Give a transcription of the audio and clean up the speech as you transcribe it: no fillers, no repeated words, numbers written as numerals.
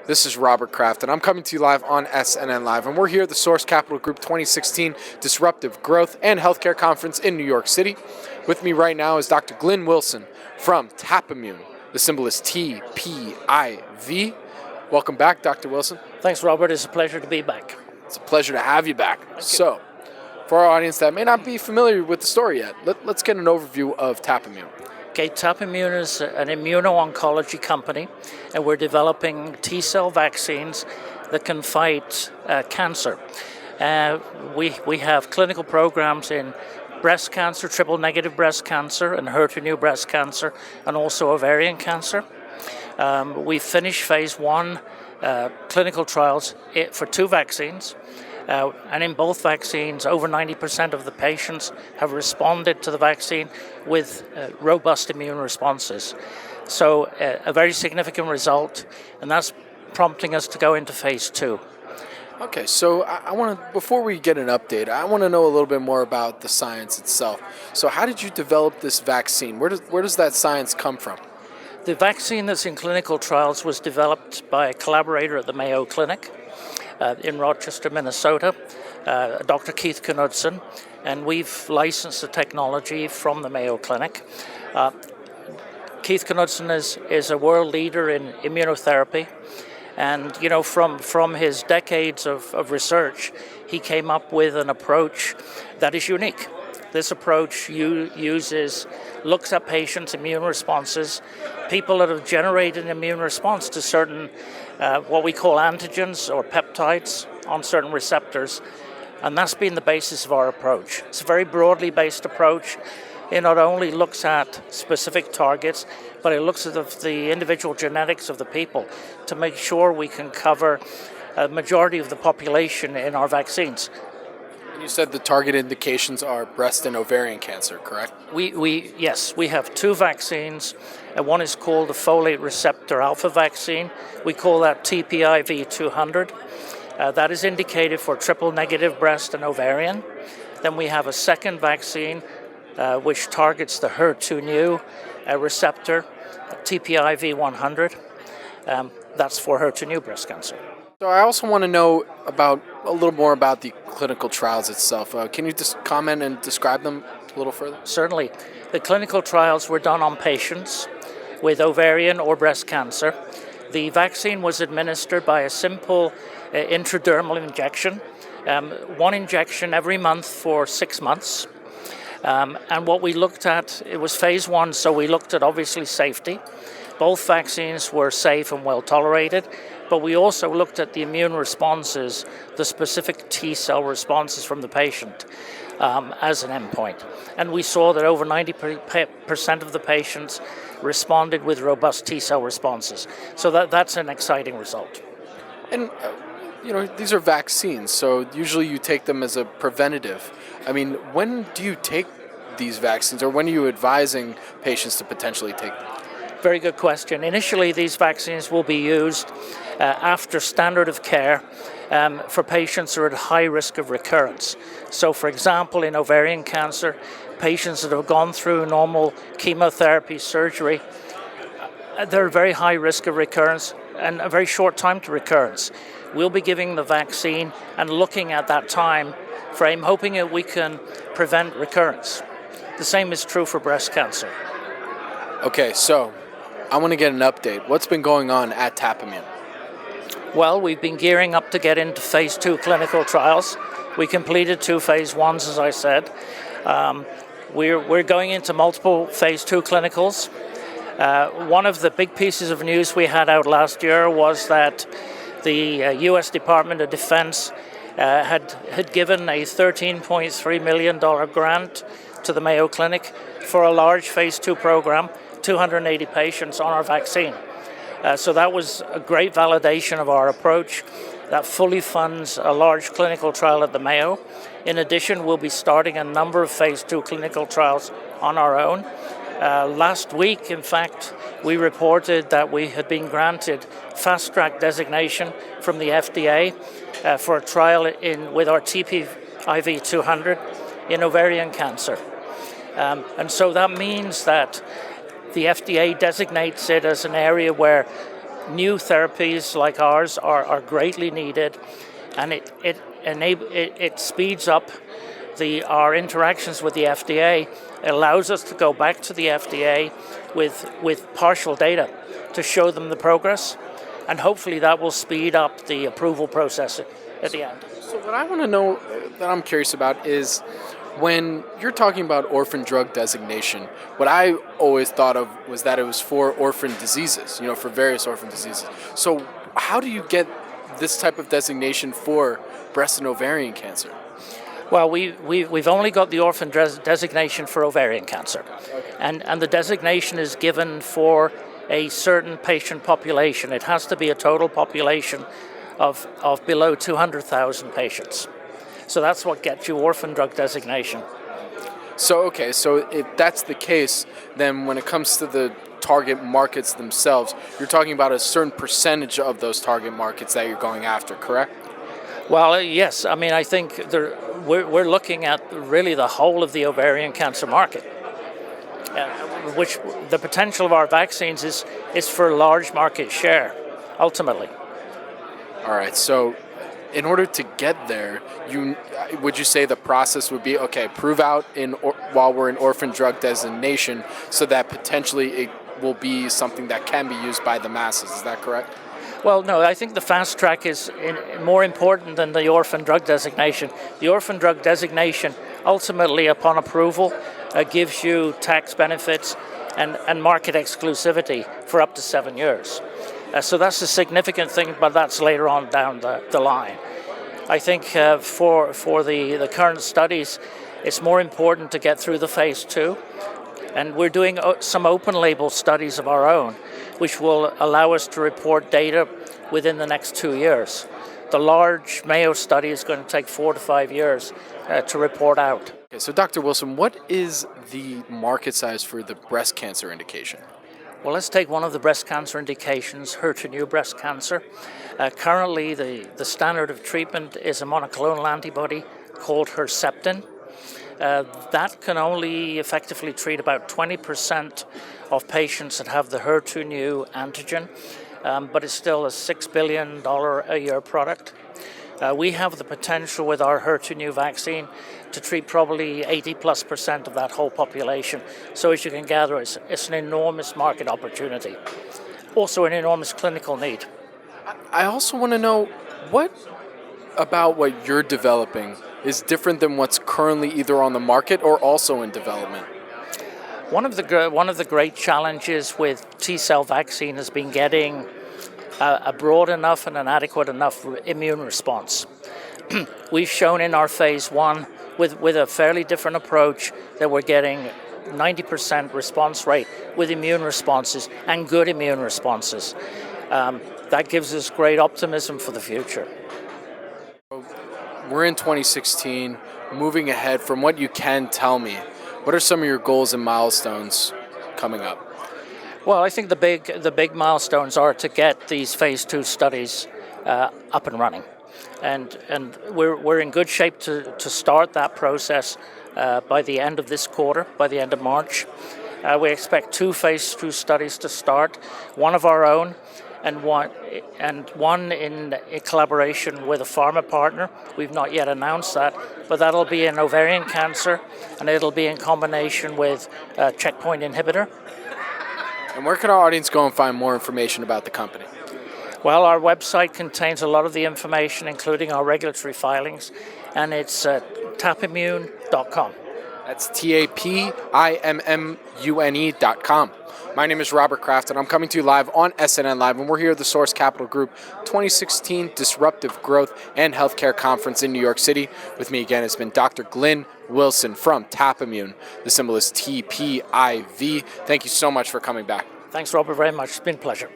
This is Robert Kraft, and I'm coming to you live on SNNLive, and we're here at the Source Capital Group 2016 Disruptive Growth and Healthcare Conference in New York City. With me right now is Dr. Glynn Wilson from TapImmune. The symbol is TPIV. Welcome back, Dr. Wilson. Thanks, Robert. It's a pleasure to be back. It's a pleasure to have you back. So, for our audience that may not be familiar with the story yet, let's get an overview of TapImmune. Okay, TapImmune is an Immuno-Oncology company, and we're developing T-cell vaccines that can fight cancer. We have clinical programs in breast cancer, triple-negative breast cancer, and HER2-new breast cancer, and also ovarian cancer. We finished phase 1 clinical trials for 2 vaccines. And in both vaccines, over 90% of the patients have responded to the vaccine with robust immune responses. So a very significant result, and that's prompting us to go into phase 2. Okay, so I want to, before we get an update, I want to know a little bit more about the science itself. So how did you develop this vaccine? Where does that science come from? The vaccine that's in clinical trials was developed by a collaborator at the Mayo Clinic in Rochester, Minnesota, Dr. Keith Knudsen, and we've licensed the technology from the Mayo Clinic. Keith Knudsen is a world leader in immunotherapy, and from his decades of research, he came up with an approach that is unique. This approach looks at patients' immune responses, people that have generated an immune response to certain what we call antigens or peptides on certain receptors, and that's been the basis of our approach. It's a very broadly based approach. It not only looks at specific targets, but it looks at the individual genetics of the people to make sure we can cover a majority of the population in our vaccines. You said the target indications are breast and ovarian cancer, correct? Yes, we have 2 vaccines. One is called the folate receptor alpha vaccine. We call that TPIV 200. That is indicated for triple-negative breast and ovarian. Then we have a second vaccine which targets the HER2-new receptor, TPIV 100. That's for HER2-new breast cancer. So I also want to know a little more about the clinical trials itself. Can you just comment and describe them a little further? Certainly. The clinical trials were done on patients with ovarian or breast cancer. The vaccine was administered by a simple intradermal injection, 1 injection every month for 6 months. And what we looked at, it was phase 1, so we looked at obviously safety. Both vaccines were safe and well tolerated, but we also looked at the immune responses, the specific T-cell responses from the patient as an endpoint. And we saw that over 90% of the patients responded with robust T-cell responses. So that's an exciting result. And, these are vaccines, so usually you take them as a preventative. I mean, when do you take these vaccines, or when are you advising patients to potentially take them? Very good question. Initially, these vaccines will be used after standard of care for patients who are at high risk of recurrence. So, for example, in ovarian cancer, patients that have gone through normal chemotherapy surgery, they're at very high risk of recurrence and a very short time to recurrence. We'll be giving the vaccine and looking at that time frame, hoping that we can prevent recurrence. The same is true for breast cancer. Okay, so I want to get an update. What's been going on at TapImmune? Well, we've been gearing up to get into phase 2 clinical trials. We completed 2 phase 1s, as I said. We're going into multiple phase 2 clinicals. One of the big pieces of news we had out last year was that the U.S. Department of Defense had given a $13.3 million grant to the Mayo Clinic for a large phase 2 program, 280 patients on our vaccine. So that was a great validation of our approach. That fully funds a large clinical trial at the Mayo. In addition, we'll be starting a number of phase 2 clinical trials on our own. Last week, in fact, we reported that we had been granted fast-track designation from the FDA for a trial with our TPIV 200 in ovarian cancer. And so that means that the FDA designates it as an area where new therapies like ours are greatly needed, and it speeds up our interactions with the FDA. It allows us to go back to the FDA with partial data to show them the progress, and hopefully that will speed up the approval process at the end. So what I want to know, that I'm curious about, is when you're talking about orphan drug designation, what I always thought of was that it was for orphan diseases, for various orphan diseases. So how do you get this type of designation for breast and ovarian cancer? Well, we've only got the orphan designation for ovarian cancer. Okay. And the designation is given for a certain patient population. It has to be a total population of below 200,000 patients. So that's what gets you orphan drug designation. So if that's the case, then when it comes to the target markets themselves, you're talking about a certain percentage of those target markets that you're going after, correct? Well, yes. I mean, I think we're looking at really the whole of the ovarian cancer market, which the potential of our vaccines is for large market share, ultimately. All right. So in order to get there, would you say the process would be, okay, prove out while we're in orphan drug designation so that potentially it will be something that can be used by the masses. Is that correct? Well, no, I think the fast track is more important than the orphan drug designation. The orphan drug designation, ultimately, upon approval, gives you tax benefits and market exclusivity for up to 7 years. So that's a significant thing, but that's later on down the line. I think for the current studies, it's more important to get through the phase 2. And we're doing some open label studies of our own, which will allow us to report data within the next 2 years. The large Mayo study is going to take 4 to 5 years to report out. Okay, so Dr. Wilson, what is the market size for the breast cancer indication? Well, let's take one of the breast cancer indications, HER2 breast cancer. Currently, the standard of treatment is a monoclonal antibody called Herceptin. That can only effectively treat about 20% of patients that have the HER2 antigen, but it's still a $6 billion a year product. We have the potential with our HER2 vaccine to treat probably 80+% of that whole population. So as you can gather, it's an enormous market opportunity. Also an enormous clinical need. I also want to know, what about what you're developing is different than what's currently either on the market or also in development? One of the great challenges with T-cell vaccine has been getting a broad enough and an adequate enough immune response. We've shown in our phase 1 with a fairly different approach that we're getting 90% response rate with immune responses and good immune responses. That gives us great optimism for the future. We're in 2016, moving ahead. From what you can tell me, what are some of your goals and milestones coming up? Well, I think the big milestones are to get these phase 2 studies up and running, and we're in good shape to start that process by the end of this quarter, by the end of March. We expect 2 phase 2 studies to start, one of our own, and one in a collaboration with a pharma partner. We've not yet announced that, but that'll be in ovarian cancer, and it'll be in combination with a checkpoint inhibitor. And where can our audience go and find more information about the company? Well, our website contains a lot of the information, including our regulatory filings, and it's TapImmune.com. That's TAPIMMUNE.com. My name is Robert Kraft, and I'm coming to you live on SNNLive, and we're here at the Source Capital Group 2016 Disruptive Growth and Healthcare Conference in New York City. With me again has been Dr. Glynn Wilson from TapImmune. The symbol is TPIV. Thank you so much for coming back. Thanks, Robert, very much. It's been a pleasure.